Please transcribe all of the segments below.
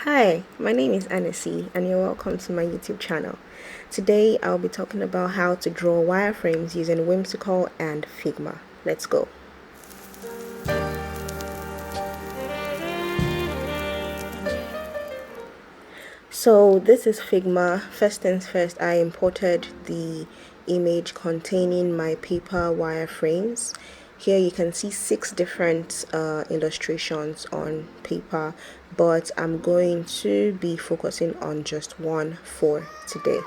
Hi, my name is Annecy and you're welcome to my YouTube channel. Today I'll be talking about how to draw wireframes using Whimsical and Figma. Let's go. So this is Figma. First things first, I imported the image containing my paper wireframes. Here you can see 6 different illustrations on paper, but I'm going to be focusing on just one for today.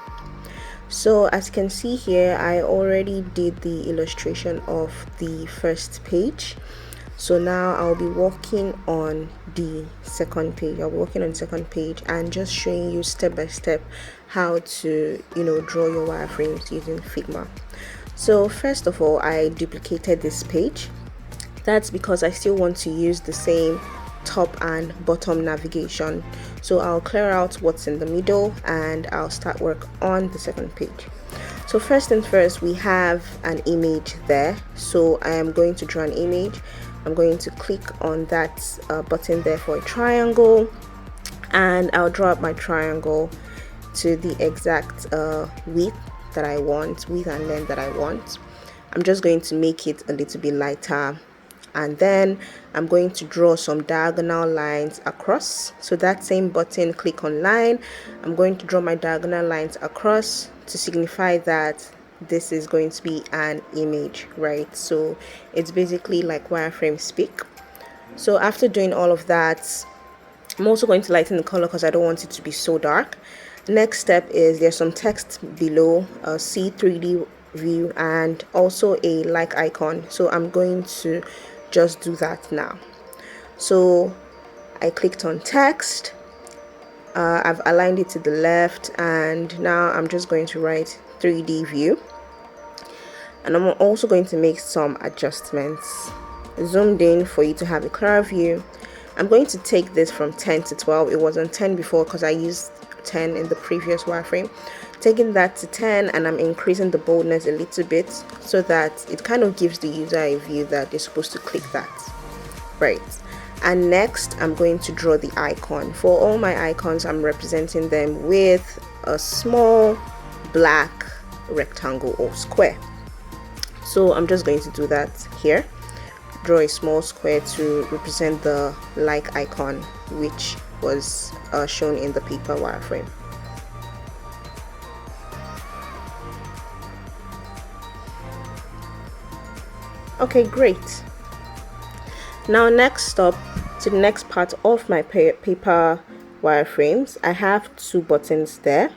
So as you can see here, I already did the illustration of the first page. So now I'll be working on the second page. I'll be working on the second page and just showing you step by step how to, draw your wireframes using Figma. So first of all, I duplicated this page. That's because I still want to use the same top and bottom navigation. So I'll clear out what's in the middle and I'll start work on the second page. So first things first, we have an image there. So I am going to draw an image. I'm going to click on that button there for a triangle, and I'll draw up my triangle to the exact width that I want, width and length that I want. I'm just going to make it a little bit lighter, and then I'm going to draw some diagonal lines across. So that same button, click on line, I'm going to draw my diagonal lines across to signify that this is going to be an image, right? So it's basically like wireframe speak. So after doing all of that, I'm also going to lighten the color because I don't want it to be so dark. Next step is there's some text below, a C3D view and also a like icon. So I'm going to just do that now. So I clicked on text, I've aligned it to the left, and now I'm just going to write 3D view, and I'm also going to make some adjustments. Zoomed in for you to have a clearer view. I'm going to take this from 10 to 12. It was on 10 before because I used 10 in the previous wireframe. Taking that to 10, and I'm increasing the boldness a little bit so that it kind of gives the user a view that they're supposed to click that, right? And next I'm going to draw the icon. For all my icons, I'm representing them with a small black rectangle or square. So I'm just going to do that here. Draw a small square to represent the like icon, which was shown in the paper wireframe. Okay, great. Now next up to the next part of my paper wireframes, I have 2 buttons there.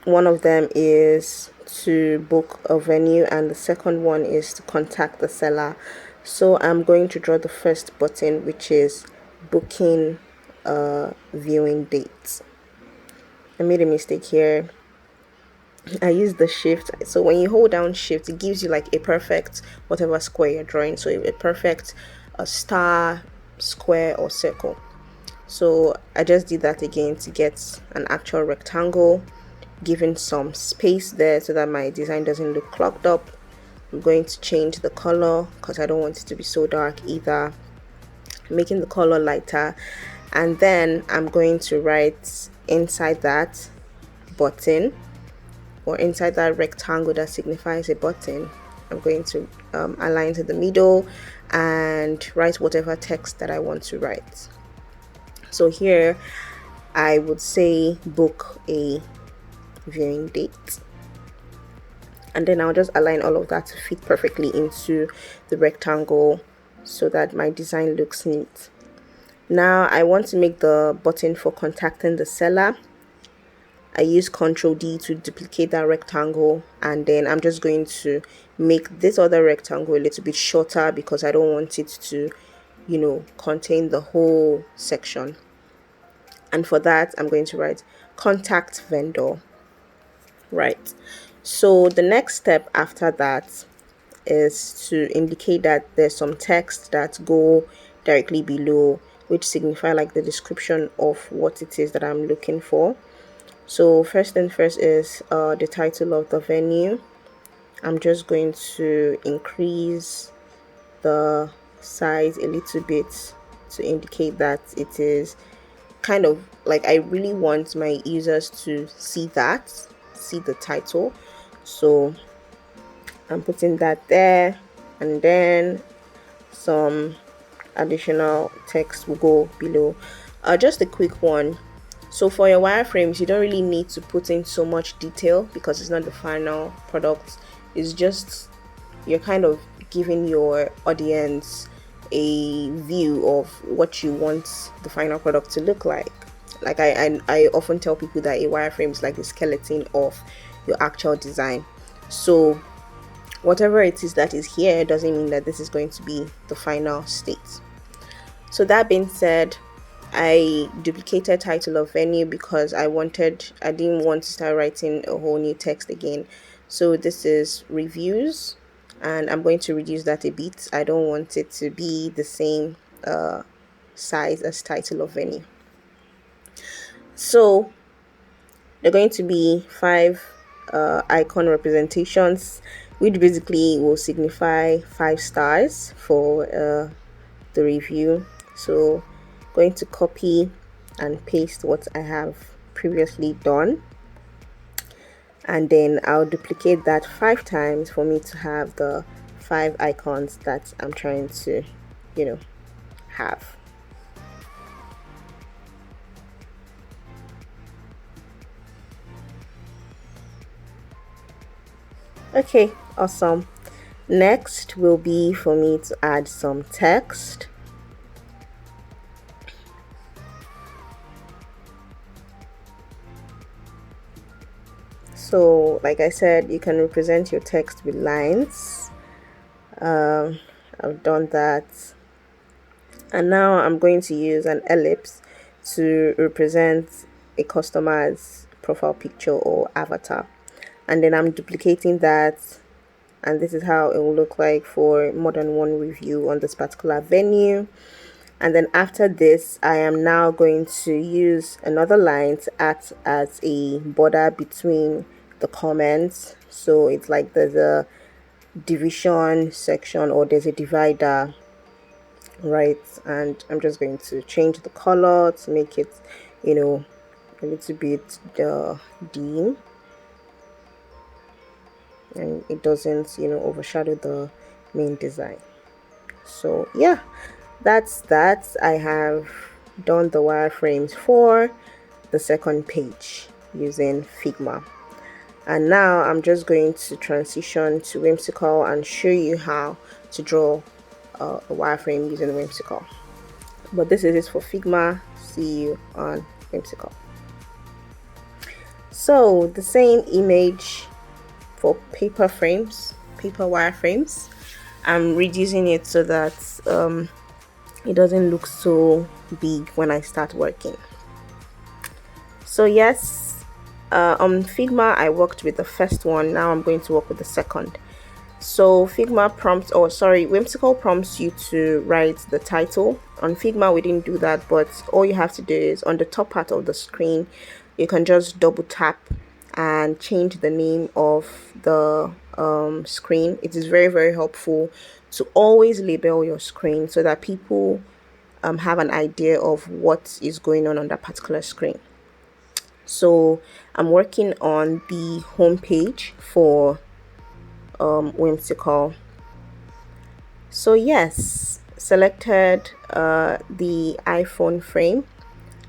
One of them is to book a venue and the second one is to contact the seller. So I'm going to draw the first button, which is booking a viewing date. I made a mistake here. I used the shift. So when you hold down shift, it gives you like a perfect whatever square you're drawing. So a perfect star, square or circle. So I just did that again to get an actual rectangle, giving some space there so that my design doesn't look clogged up. I'm going to change the color because I don't want it to be so dark either, making the color lighter. And then I'm going to write inside that button, or inside that rectangle that signifies a button, I'm going to align to the middle and write whatever text that I want to write. So here I would say book a viewing date, and then I'll just align all of that to fit perfectly into the rectangle so that my design looks neat. Now I want to make the button for contacting the seller. I use Ctrl D to duplicate that rectangle, and then I'm just going to make this other rectangle a little bit shorter because I don't want it to, contain the whole section. And for that, I'm going to write contact vendor. Right. So the next step after that is to indicate that there's some text that go directly below, which signify like the description of what it is that I'm looking for. So first thing first is the title of the venue. I'm just going to increase the size a little bit to indicate that it is kind of like, I really want my users to see the title. So I'm putting that there, and then some additional text will go below. Just a quick one. So for your wireframes, you don't really need to put in so much detail because it's not the final product. It's just you're kind of giving your audience a view of what you want the final product to look like. Like I often tell people that a wireframe is like the skeleton of your actual design. So whatever it is that is here doesn't mean that this is going to be the final state. So that being said, I duplicated title of venue because I didn't want to start writing a whole new text again. So this is reviews, and I'm going to reduce that a bit. I don't want it to be the same size as title of venue. So they're going to be 5 icon representations, which basically will signify 5 stars for the review. So going to copy and paste what I have previously done, and then I'll duplicate that 5 times for me to have the 5 icons that I'm trying to have. Okay, awesome. Next will be for me to add some text. So like I said, you can represent your text with lines. I've done that, and now I'm going to use an ellipse to represent a customer's profile picture or avatar, and then I'm duplicating that, and this is how it will look like for more than one review on this particular venue. And then after this, I am now going to use another line to act as a border between the comments. So it's like there's a division section, or there's a divider, right? And I'm just going to change the color to make it a little bit dim, and it doesn't overshadow the main design. So yeah, that's that. I have done the wireframes for the second page using Figma, and now I'm just going to transition to Whimsical and show you how to draw a wireframe using Whimsical. But this is it for Figma. See you on Whimsical. So the same image for paper wireframes. I'm reducing it so that it doesn't look so big when I start working. So yes, on Figma I worked with the first one. Now I'm going to work with the second. So Whimsical prompts you to write the title. On Figma we didn't do that, but all you have to do is on the top part of the screen you can just double tap and change the name of the screen. It is very, very helpful to always label your screen so that people have an idea of what is going on that particular screen. So I'm working on the home page for Whimsical. So yes, selected the iPhone frame,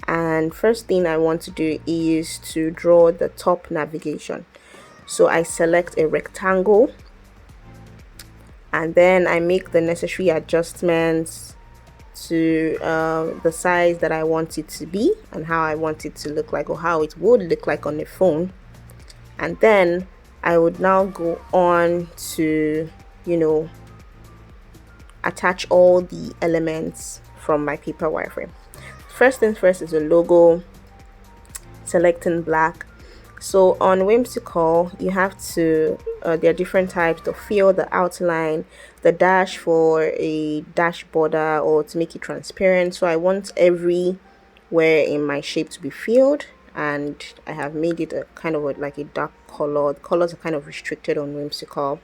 and first thing I want to do is to draw the top navigation. So I select a rectangle, and then I make the necessary adjustments to the size that I want it to be and how I want it to look like, or how it would look like on the phone. And then I would now go on to attach all the elements from my paper wireframe. First things first is a logo, selecting black. So on Whimsical you have to there are different types: the fill, the outline, the dash for a dash border or to make it transparent. So I want everywhere in my shape to be filled, and I have made it a kind of like a dark color. The colors are kind of restricted on Whimsical.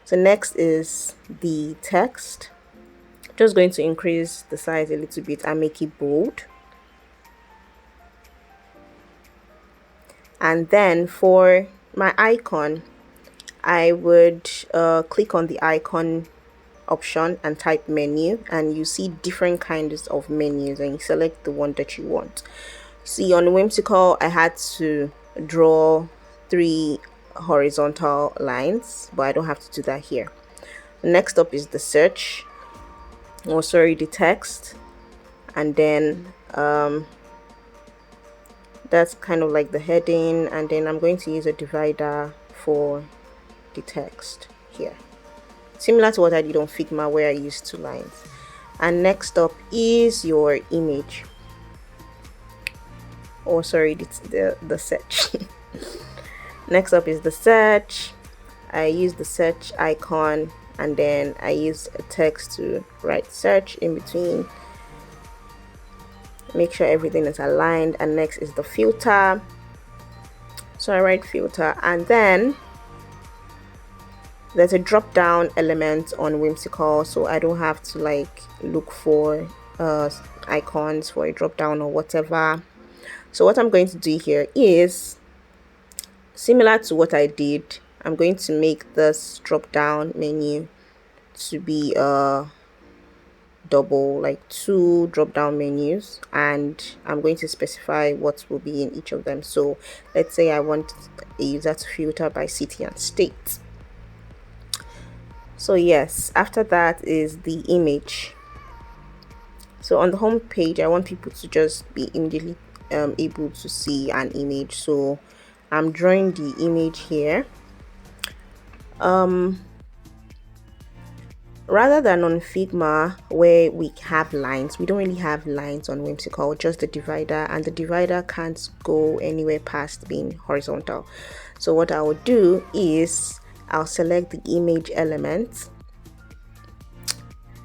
So next is the text. Just going to increase the size a little bit and make it bold. And then for my icon, I would click on the icon option and type menu, and you see different kinds of menus, and you select the one that you want. See, on Whimsical, I had to draw 3 horizontal lines, but I don't have to do that here. Next up is the search, or sorry, the text, and then that's kind of like the heading, and then I'm going to use a divider for the text here, similar to what I did on Figma where I used 2 lines. And next up is your image, or sorry, the search. Next up is the search. I use the search icon, and then I use a text to write search in between. Make sure everything is aligned. And next is the filter, so I write filter, and then there's a drop down element on Whimsical, so I don't have to like look for icons for a drop down or whatever. So what I'm going to do here is similar to what I did. I'm going to make this drop down menu to be double, like 2 drop down menus, and I'm going to specify what will be in each of them. So let's say I want a user to filter by city and state. So yes, after that is the image. So on the home page, I want people to just be immediately able to see an image, so I'm drawing the image here. Rather than on Figma where we have lines, we don't really have lines on Whimsical, just the divider, and the divider can't go anywhere past being horizontal. So what I will do is I'll select the image element.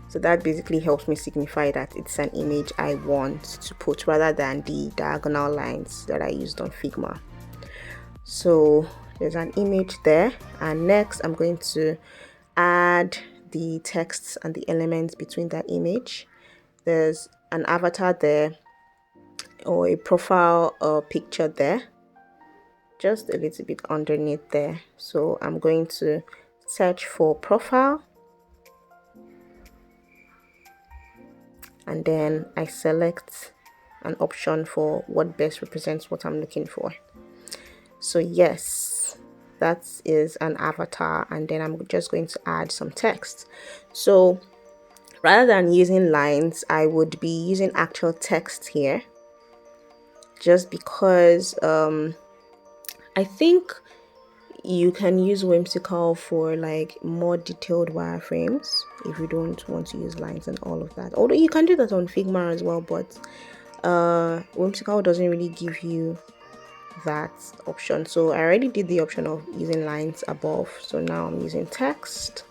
So that basically helps me signify that it's an image I want to put, rather than the diagonal lines that I used on Figma. So there's an image there, and next I'm going to add the texts and the elements between that image. There's an avatar there, or a profile picture there, just a little bit underneath there. So I'm going to search for profile, and then I select an option for what best represents what I'm looking for. So yes, that is an avatar, and then I'm just going to add some text. So rather than using lines, I would be using actual text here, just because I think you can use Whimsical for like more detailed wireframes if you don't want to use lines and all of that. Although you can do that on Figma as well, but Whimsical doesn't really give you that option. So I already did the option of using lines above, so now I'm using text.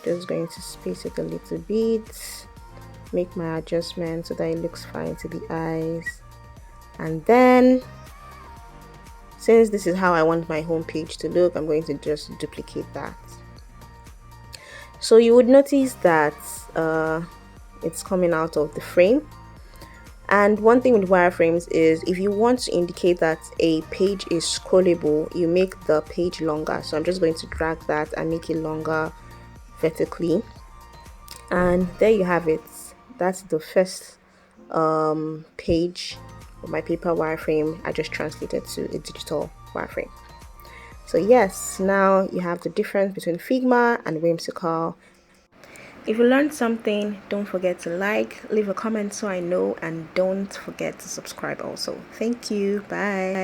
Just going to space it a little bit, make my adjustment so that it looks fine to the eyes, and then since this is how I want my home page to look, I'm going to just duplicate that. So you would notice that it's coming out of the frame. And one thing with wireframes is if you want to indicate that a page is scrollable, you make the page longer. So I'm just going to drag that and make it longer vertically, and there you have it. That's the first page of my paper wireframe. I just translated to a digital wireframe. So yes, now you have the difference between Figma and Whimsical. If you learned something, don't forget to like, leave a comment so I know, and don't forget to subscribe also. Thank you. Bye.